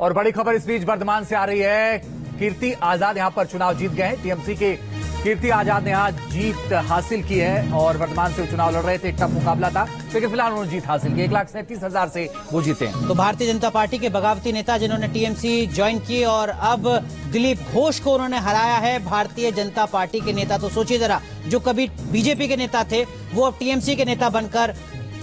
और बड़ी खबर इस बीच वर्धमान से आ रही है। कीर्ति आजाद यहां पर चुनाव जीत गए हैं। टीएमसी के कीर्ति आजाद ने यहां जीत हासिल की है और वर्धमान से चुनाव लड़ रहे थे। टफ मुकाबला था, लेकिन फिलहाल उन्होंने जीत हासिल की। 1,37,000 से वो जीते हैं। तो भारतीय जनता पार्टी के बगावती नेता जिन्होंने टीएमसी ज्वाइन की और अब दिलीप घोष को उन्होंने हराया है। भारतीय जनता पार्टी के नेता, तो सोचिए जरा, जो कभी बीजेपी के नेता थे वो अब टीएमसी के नेता बनकर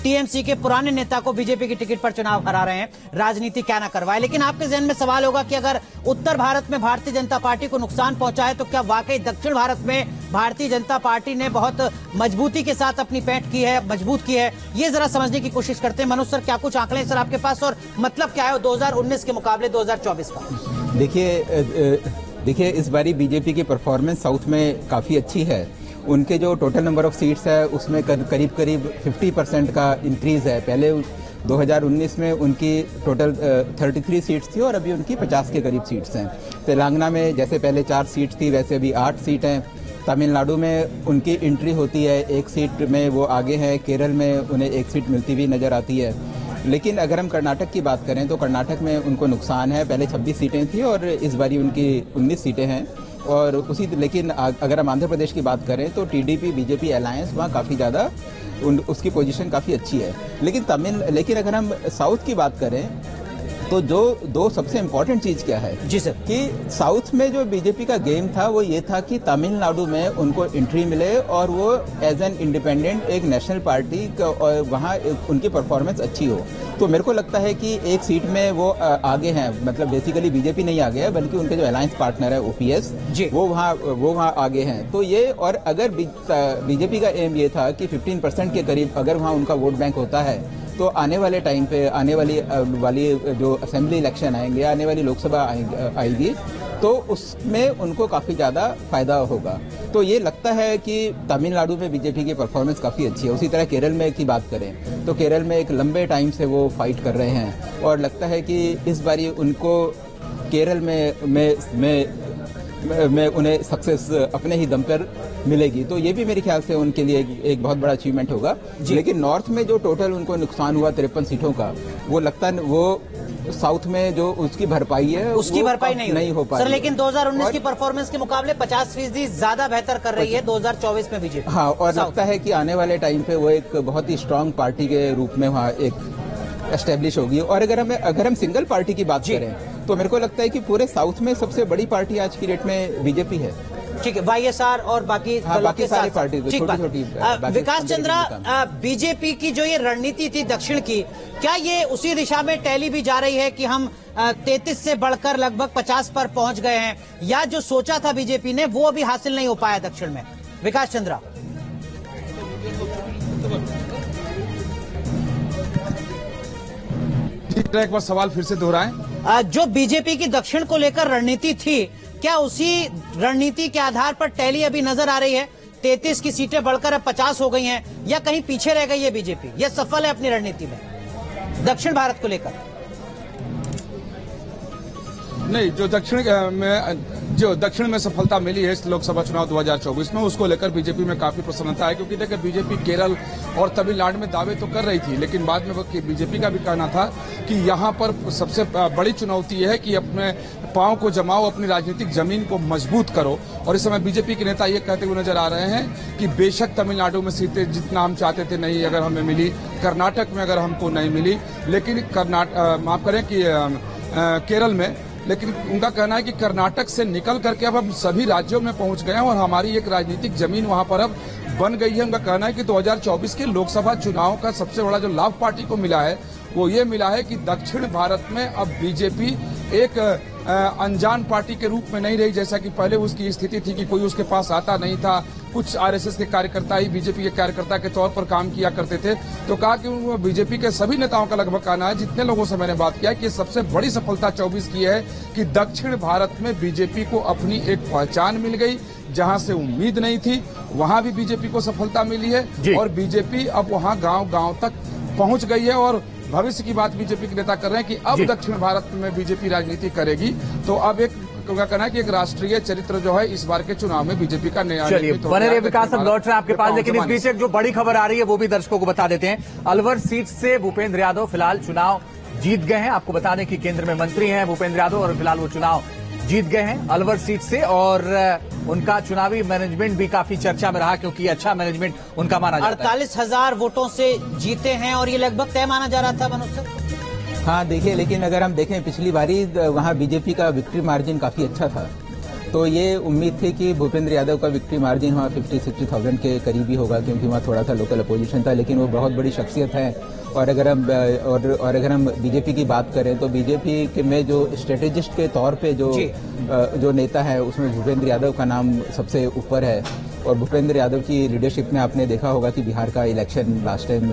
टीएमसी के पुराने नेता को बीजेपी की टिकट पर चुनाव हरा रहे हैं। राजनीति क्या ना करवाए, लेकिन आपके जहन में सवाल होगा कि अगर उत्तर भारत में भारतीय जनता पार्टी को नुकसान पहुंचा है तो क्या वाकई दक्षिण भारत में भारतीय जनता पार्टी ने बहुत मजबूती के साथ अपनी पैठ की है, मजबूत की है? ये जरा समझने की कोशिश करते हैं। मनोज सर, क्या कुछ आंकड़े सर आपके पास और मतलब क्या है 2019 के मुकाबले 2024 का? देखिए इस बारी बीजेपी की परफॉर्मेंस साउथ में काफी अच्छी है। उनके जो टोटल नंबर ऑफ सीट्स है उसमें करीब 50% का इंक्रीज है। पहले 2019 में उनकी टोटल 33 सीट्स थी और अभी उनकी 50 के करीब सीट्स हैं। तेलंगाना में जैसे पहले 4 सीट थी वैसे अभी 8 सीट हैं। तमिलनाडु में उनकी एंट्री होती है, 1 सीट में वो आगे हैं। केरल में उन्हें 1 सीट मिलती हुई नजर आती है। लेकिन अगर हम कर्नाटक की बात करें तो कर्नाटक में उनको नुकसान है। पहले 26 सीटें थी और इस बारी उनकी 19 सीटें हैं। और लेकिन अगर हम आंध्र प्रदेश की बात करें तो टीडीपी बीजेपी अलायंस वहाँ काफ़ी ज़्यादा उसकी पोजीशन काफ़ी अच्छी है। लेकिन अगर हम साउथ की बात करें तो जो दो सबसे इम्पोर्टेंट चीज़ क्या है जी सर, कि साउथ में जो बीजेपी का गेम था वो ये था कि तमिलनाडु में उनको एंट्री मिले और वो एज एन इंडिपेंडेंट एक नेशनल पार्टी और वहाँ उनकी परफॉर्मेंस अच्छी हो। तो मेरे को लगता है कि 1 सीट में वो आगे हैं, मतलब बेसिकली बीजेपी नहीं आगे है बल्कि उनके जो अलायंस पार्टनर है ओपीएस वो वहाँ आगे हैं। तो ये, और अगर बीजेपी का एम ये था कि 15% के करीब अगर वहाँ उनका वोट बैंक होता है तो आने वाले टाइम पे आने वाली जो असेंबली इलेक्शन आएंगे, आने वाली लोकसभा आएगी तो उसमें उनको काफ़ी ज़्यादा फायदा होगा। तो ये लगता है कि तमिलनाडु में बीजेपी की परफॉर्मेंस काफ़ी अच्छी है। उसी तरह केरल में की बात करें तो केरल में एक लंबे टाइम से वो फाइट कर रहे हैं और लगता है कि इस बारी उनको केरल में उन्हें सक्सेस अपने ही दम पर मिलेगी। तो ये भी मेरे ख्याल से उनके लिए एक बहुत बड़ा अचीवमेंट होगा। लेकिन नॉर्थ में जो टोटल उनको नुकसान हुआ 53 सीटों का, वो लगता है वो साउथ में जो उसकी भरपाई है उसकी भरपाई नहीं हो पाई सर। लेकिन 2019 की परफॉर्मेंस के मुकाबले 50% ज्यादा बेहतर कर रही है 2024 में बीजेपी। हाँ, और लगता है कि आने वाले टाइम पे वो एक बहुत ही स्ट्रांग पार्टी के रूप में वहाँ एक एस्टेब्लिश होगी। और अगर हम सिंगल पार्टी की बात करें तो मेरे को लगता है कि पूरे साउथ में सबसे बड़ी पार्टी आज की डेट में बीजेपी है। ठीक है, वाईएसआर और बाकी सारी पार्टी छोटी। विकास चंद्रा, बीजेपी की जो ये रणनीति थी दक्षिण की, क्या ये उसी दिशा में टैली भी जा रही है कि हम 33 से बढ़कर लगभग 50 पर पहुंच गए हैं, या जो सोचा था बीजेपी ने वो अभी हासिल नहीं हो पाया दक्षिण में? विकास चंद्रा, एक बार सवाल फिर से दोहराएं। जो बीजेपी की दक्षिण को लेकर रणनीति थी, क्या उसी रणनीति के आधार पर टैली अभी नजर आ रही है? 33 की सीटें बढ़कर अब 50 हो गई हैं, या कहीं पीछे रह गई है बीजेपी? यह सफल है अपनी रणनीति में दक्षिण भारत को लेकर? नहीं, जो दक्षिण में सफलता मिली है इस लोकसभा चुनाव 2024 में, उसको लेकर बीजेपी में काफी प्रसन्नता है। क्योंकि देखिए, बीजेपी केरल और तमिलनाडु में दावे तो कर रही थी, लेकिन बाद में बीजेपी का भी कहना था कि यहाँ पर सबसे बड़ी चुनौती यह है कि अपने पांव को जमाओ, अपनी राजनीतिक जमीन को मजबूत करो। और इस समय बीजेपी के नेता ये कहते हुए नजर आ रहे हैं कि बेशक तमिलनाडु में सीटें जितना हम चाहते थे नहीं अगर हमें मिली, कर्नाटक में अगर हमको नहीं मिली, लेकिन माफ करें कि केरल में, लेकिन उनका कहना है कि कर्नाटक से निकल करके अब हम सभी राज्यों में पहुंच गए हैं और हमारी एक राजनीतिक जमीन वहां पर अब बन गई है। उनका कहना है कि 2024 के लोकसभा चुनाव का सबसे बड़ा जो लाभ पार्टी को मिला है वो ये मिला है कि दक्षिण भारत में अब बीजेपी एक अनजान पार्टी के रूप में नहीं रही, जैसा कि पहले उसकी स्थिति थी कि कोई उसके पास आता नहीं था। कुछ आरएसएस के कार्यकर्ता ही बीजेपी के कार्यकर्ता के तौर पर काम किया करते थे। तो कहा कि बीजेपी के सभी नेताओं का लगभग कहना है, जितने लोगों से मैंने बात किया, कि सबसे बड़ी सफलता 24 की है कि दक्षिण भारत में बीजेपी को अपनी एक पहचान मिल गई। जहां से उम्मीद नहीं थी वहां भी बीजेपी को सफलता मिली है और बीजेपी अब वहां गांव-गांव तक पहुंच गई है। और भविष्य की बात बीजेपी के नेता कर रहे हैं कि अब दक्षिण भारत में बीजेपी राजनीति करेगी। तो अब एक उनका कहना है कि एक राष्ट्रीय चरित्र जो है इस बार के चुनाव में बीजेपी का नया। चलिए बने रहिए विकास, हम लौट रहे हैं आपके पास, लेकिन इस बीच एक जो बड़ी खबर आ रही है वो भी दर्शकों को बता देते हैं। अलवर सीट से भूपेंद्र यादव फिलहाल चुनाव जीत गए हैं। आपको बता दें कि केंद्र में मंत्री हैं भूपेंद्र यादव और फिलहाल वो चुनाव जीत गए हैं अलवर सीट से और उनका चुनावी मैनेजमेंट भी काफी चर्चा में रहा क्योंकि अच्छा मैनेजमेंट उनका माना जाता है। 48,000 वोटों से जीते हैं और ये लगभग तय माना जा रहा था मनोज सर। हाँ देखिए, लेकिन अगर हम देखें पिछली बारी वहाँ बीजेपी का विक्ट्री मार्जिन काफी अच्छा था, तो ये उम्मीद थी कि भूपेंद्र यादव का विक्ट्री मार्जिन वहाँ 50-60,000 के करीब ही होगा क्योंकि वहाँ थोड़ा सा लोकल अपोजिशन था, लेकिन वो बहुत बड़ी शख्सियत है। और अगर हम बीजेपी की बात करें तो बीजेपी में जो स्ट्रेटेजिस्ट के तौर पे जो नेता है उसमें भूपेंद्र यादव का नाम सबसे ऊपर है। और भूपेंद्र यादव की लीडरशिप में आपने देखा होगा कि बिहार का इलेक्शन लास्ट टाइम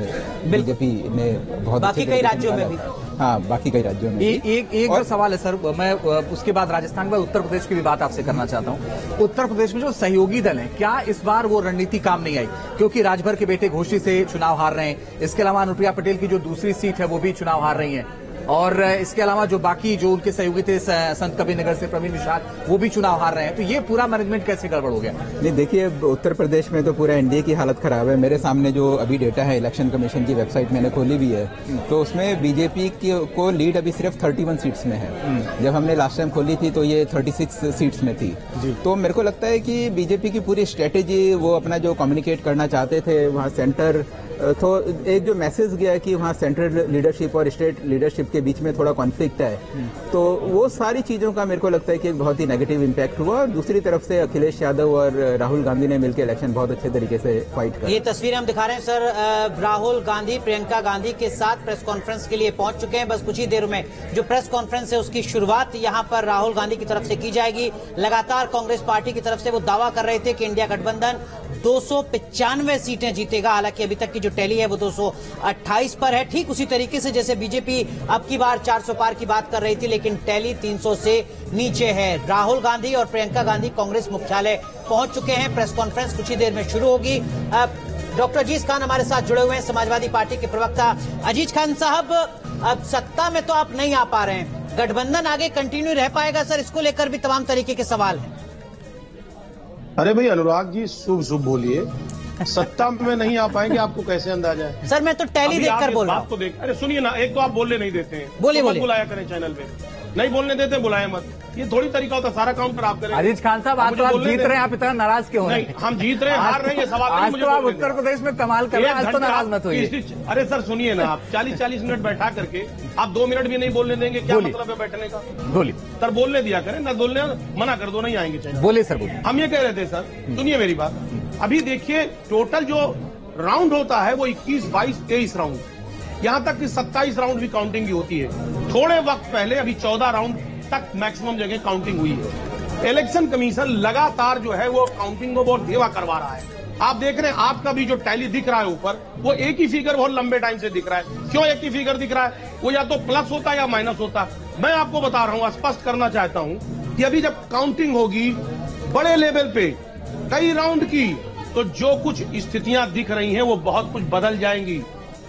बीजेपी ने बहुत बाकी कई राज्यों में भी, हाँ बाकी कई राज्यों में एक जो सवाल है सर, मैं उसके बाद राजस्थान में उत्तर प्रदेश की भी बात आपसे करना चाहता हूं। उत्तर प्रदेश में जो सहयोगी दल हैं, क्या इस बार वो रणनीति काम नहीं आई क्योंकि राजभर के बेटे घोषी से चुनाव हार रहे हैं, इसके अलावा अनुप्रिया पटेल की जो दूसरी सीट है वो भी चुनाव हार रही है और इसके अलावा जो बाकी जो उनके सहयोगी थे संत कबीर नगर से प्रवीण निषाद वो भी चुनाव हार रहे हैं, तो ये पूरा मैनेजमेंट कैसे गड़बड़ हो गया? नहीं देखिए, उत्तर प्रदेश में तो पूरा एनडीए की हालत खराब है। मेरे सामने जो अभी डेटा है इलेक्शन कमीशन की वेबसाइट मैंने खोली भी है, तो उसमें बीजेपी को लीड अभी सिर्फ 31 सीट्स में है। जब हमने लास्ट टाइम खोली थी तो ये 36 सीट्स में थी। तो मेरे को लगता है कि बीजेपी की पूरी स्ट्रेटेजी वो अपना जो कम्युनिकेट करना चाहते थे वहाँ सेंटर, तो एक जो मैसेज गया कि वहाँ सेंट्रल लीडरशिप और स्टेट लीडरशिप के बीच में थोड़ा कॉन्फ्लिक्ट है, तो वो सारी चीजों का मेरे को लगता है कि एक बहुत ही नेगेटिव इम्पैक्ट हुआ। और दूसरी तरफ से अखिलेश यादव और राहुल गांधी ने मिलकर इलेक्शन बहुत अच्छे तरीके से फाइट कर। ये तस्वीरें हम दिखा रहे हैं सर, राहुल गांधी प्रियंका गांधी के साथ प्रेस कॉन्फ्रेंस के लिए पहुंच चुके हैं। बस कुछ ही देर में जो प्रेस कॉन्फ्रेंस है उसकी शुरुआत यहाँ पर राहुल गांधी की तरफ से की जाएगी। लगातार कांग्रेस पार्टी की तरफ से वो दावा कर रहे थे कि इंडिया गठबंधन 295 सीटें जीतेगा, हालांकि अभी तक की जो टैली है वो 228 पर है, ठीक उसी तरीके से जैसे बीजेपी अब की बार 400 पार की बात कर रही थी, लेकिन टैली 300 से नीचे है। राहुल गांधी और प्रियंका गांधी कांग्रेस मुख्यालय पहुंच चुके हैं। प्रेस कॉन्फ्रेंस कुछ ही देर में शुरू होगी। डॉक्टर अजीज खान हमारे साथ जुड़े हुए हैं, समाजवादी पार्टी के प्रवक्ता। अजीज खान साहब, अब सत्ता में तो आप नहीं आ पा रहे हैं, गठबंधन आगे कंटिन्यू रह पाएगा सर? इसको लेकर भी तमाम तरीके के सवाल हैं। अरे भाई अनुराग जी, शुभ शुभ बोलिए। सत्ता में नहीं आ पाएंगे, आपको कैसे अंदाजा है? सर मैं तो टैली देखकर बोल रहा हूँ। अरे सुनिए ना, एक तो आप बोलने नहीं देते हैं, बोलिए तो बोलिए। बुलाया करें चैनल पे, नहीं बोलने देते बुलाए मत, ये थोड़ी तरीका होता है। सारा काउंटर आप करें। अजीज खान साहब, आज तो आप जीत रहे हैं, आप इतना नाराज क्यों हो रहे हैं? नहीं, हम जीत रहे हैं, हार रहे हैं, ये सवाल नहीं। आज मुझे तो आप बोलने उत्तर दें। प्रदेश में कमाल कर रहे हैं, आज तो नाराज मत होइए। अरे सर सुनिए ना, आप 40-40 मिनट बैठा करके आप 2 मिनट भी नहीं बोलने देंगे, क्या मतलब है बैठने का? बोलिए सर, बोलने दिया करें ना, बोलने मना कर दो, नहीं आएंगे चैनल। बोलिए सर, बोलिए। हम ये कह रहे थे सर, सुनिए मेरी बात। अभी देखिए, टोटल जो राउंड होता है वो 21, 22, 23 राउंड, यहाँ तक कि 27 राउंड भी काउंटिंग की होती है। थोड़े वक्त पहले अभी 14 राउंड तक मैक्सिमम जगह काउंटिंग हुई है। इलेक्शन कमीशन लगातार जो है वो काउंटिंग को बहुत ढेवा करवा रहा है। आप देख रहे हैं, आपका भी जो टैली दिख रहा है ऊपर, वो एक ही फिगर बहुत लंबे टाइम से दिख रहा है। क्यों एक ही फिगर दिख रहा है? वो या तो प्लस होता है या माइनस होता है। मैं आपको बता रहा हूं, स्पष्ट करना चाहता हूं कि अभी जब काउंटिंग होगी बड़े लेवल पे कई राउंड की, तो जो कुछ स्थितियां दिख रही हैं वो बहुत कुछ बदल जाएंगी,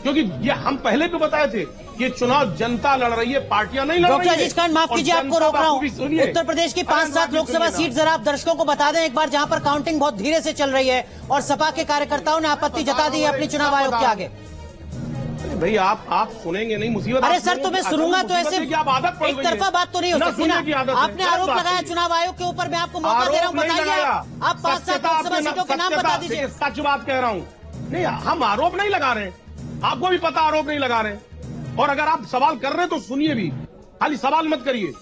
क्योंकि ये हम पहले भी बताए थे, ये चुनाव जनता लड़ रही है, पार्टियां नहीं लड़ रही है। डॉक्टर अजीज खान, माफ कीजिए आपको रोक रहा हूँ। सुनिए, उत्तर प्रदेश की 5-7 लोकसभा सीट जरा आप दर्शकों को बता दें एक बार, जहां पर काउंटिंग बहुत धीरे से चल रही है और सपा के कार्यकर्ताओं ने आपत्ति जता दी है अपने चुनाव आयोग के आगे। भाई आप सुनेंगे नहीं, मुसीबत। अरे सर, तो मैं सुनूंगा तो ऐसे एक तरफा बात तो नहीं हो सकती ना। आपने आरोप लगाया चुनाव आयोग के ऊपर, मैं आपको मौका दे रहा हूँ, बताइए आप 5-7 लोकसभा सीटों के नाम बता दीजिए। सच बात कह रहा हूँ, नहीं हम आरोप नहीं लगा रहे, आपको भी पता आरोप नहीं लगा रहे। और अगर आप सवाल कर रहे हैं तो सुनिए भी, खाली सवाल मत करिए।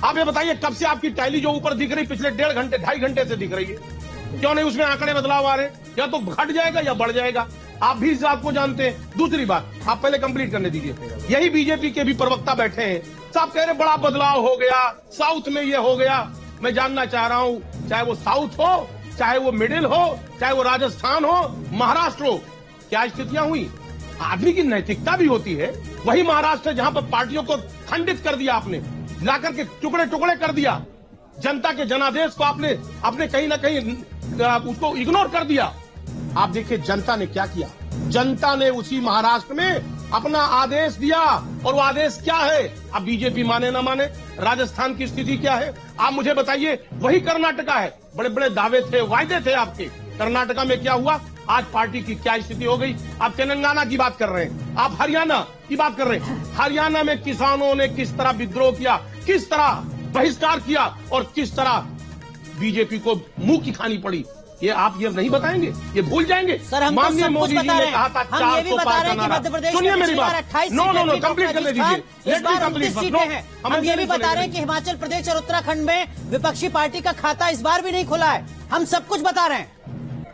आप ये बताइए, कब से आपकी टैली जो ऊपर दिख रही, पिछले 1.5 घंटे 2.5 घंटे से दिख रही है, क्यों नहीं उसमें आंकड़े बदलाव आ रहे? या तो घट जाएगा या बढ़ जाएगा, आप भी इस बात को जानते हैं। दूसरी बात, आप पहले कंप्लीट करने दीजिए। यही बीजेपी के भी प्रवक्ता बैठे हैं, सब कह रहे बड़ा बदलाव हो गया, साउथ में ये हो गया। मैं जानना चाह रहा हूं, चाहे वो साउथ हो, चाहे वो मिडिल हो, चाहे वो राजस्थान हो, महाराष्ट्र हो, क्या स्थितियां हुई? आदमी की नैतिकता भी होती है। वही महाराष्ट्र जहां पर पार्टियों को खंडित कर दिया आपने, लाकर के टुकड़े टुकड़े कर दिया, जनता के जनादेश को आपने कहीं ना कहीं उसको इग्नोर कर दिया। आप देखिए जनता ने क्या किया, जनता ने उसी महाराष्ट्र में अपना आदेश दिया, और वो आदेश क्या है? अब बीजेपी माने ना माने, राजस्थान की स्थिति क्या है आप मुझे बताइए। वही कर्नाटका है, बड़े बड़े दावे थे, वायदे थे आपके। कर्नाटका में क्या हुआ? आज पार्टी की क्या स्थिति हो गई। आप तेलंगाना की बात कर रहे हैं, आप हरियाणा की बात कर रहे हैं। हरियाणा में किसानों ने किस तरह विद्रोह किया, किस तरह बहिष्कार किया और किस तरह बीजेपी को मुंह की खानी पड़ी, ये आप ये नहीं बताएंगे, ये भूल जाएंगे। सर, हम माननीय सब कुछ मोदी जी बता ने रहे कहा हैं। था हम ये भी 400 बता पार रहे हैं का कि नारा। मध्य प्रदेश सुनिए में मेरी पिछली बार बात। 28 नो नो नो सीटें, कंप्लीट करने राजस्थान, दीजिए। इस बार 29 सीटें हैं। हम ये भी बता रहे हैं कि हिमाचल प्रदेश और उत्तराखंड में विपक्षी पार्टी का खाता इस बार भी नहीं खुला है। हम सब कुछ बता रहे हैं,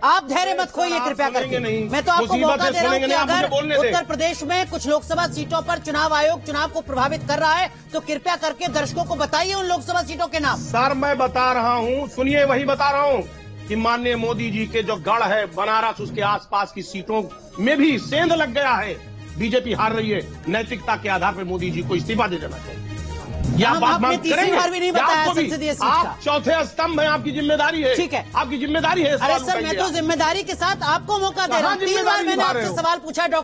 आप धैर्य मत खोइए कृपया करके। मैं तो आपको मौका दे रहा हूं कि अगर उत्तर प्रदेश में कुछ लोकसभा सीटों पर चुनाव आयोग चुनाव को प्रभावित कर रहा है तो कृपया करके दर्शकों को बताइए उन लोकसभा सीटों के नाम। सर मैं बता रहा हूं, सुनिए, वही बता रहा हूं कि माननीय मोदी जी के जो गढ़ है बनारस, उसके आसपास की सीटों में भी सेंध लग गया है। बीजेपी हार रही है। नैतिकता के आधार पर मोदी जी को इस्तीफा दे देना चाहिए। या हम बात आपने मांग तीसरी करेंगे? बार भी नहीं या बताया आपको भी? संसदीय सीट आप का। चौथे स्तंभ है, आपकी जिम्मेदारी है। ठीक है, आपकी जिम्मेदारी है। अरे सर, मैं तो जिम्मेदारी के साथ आपको मौका दे रहा हूँ। 3 बार मैंने आपसे सवाल पूछा।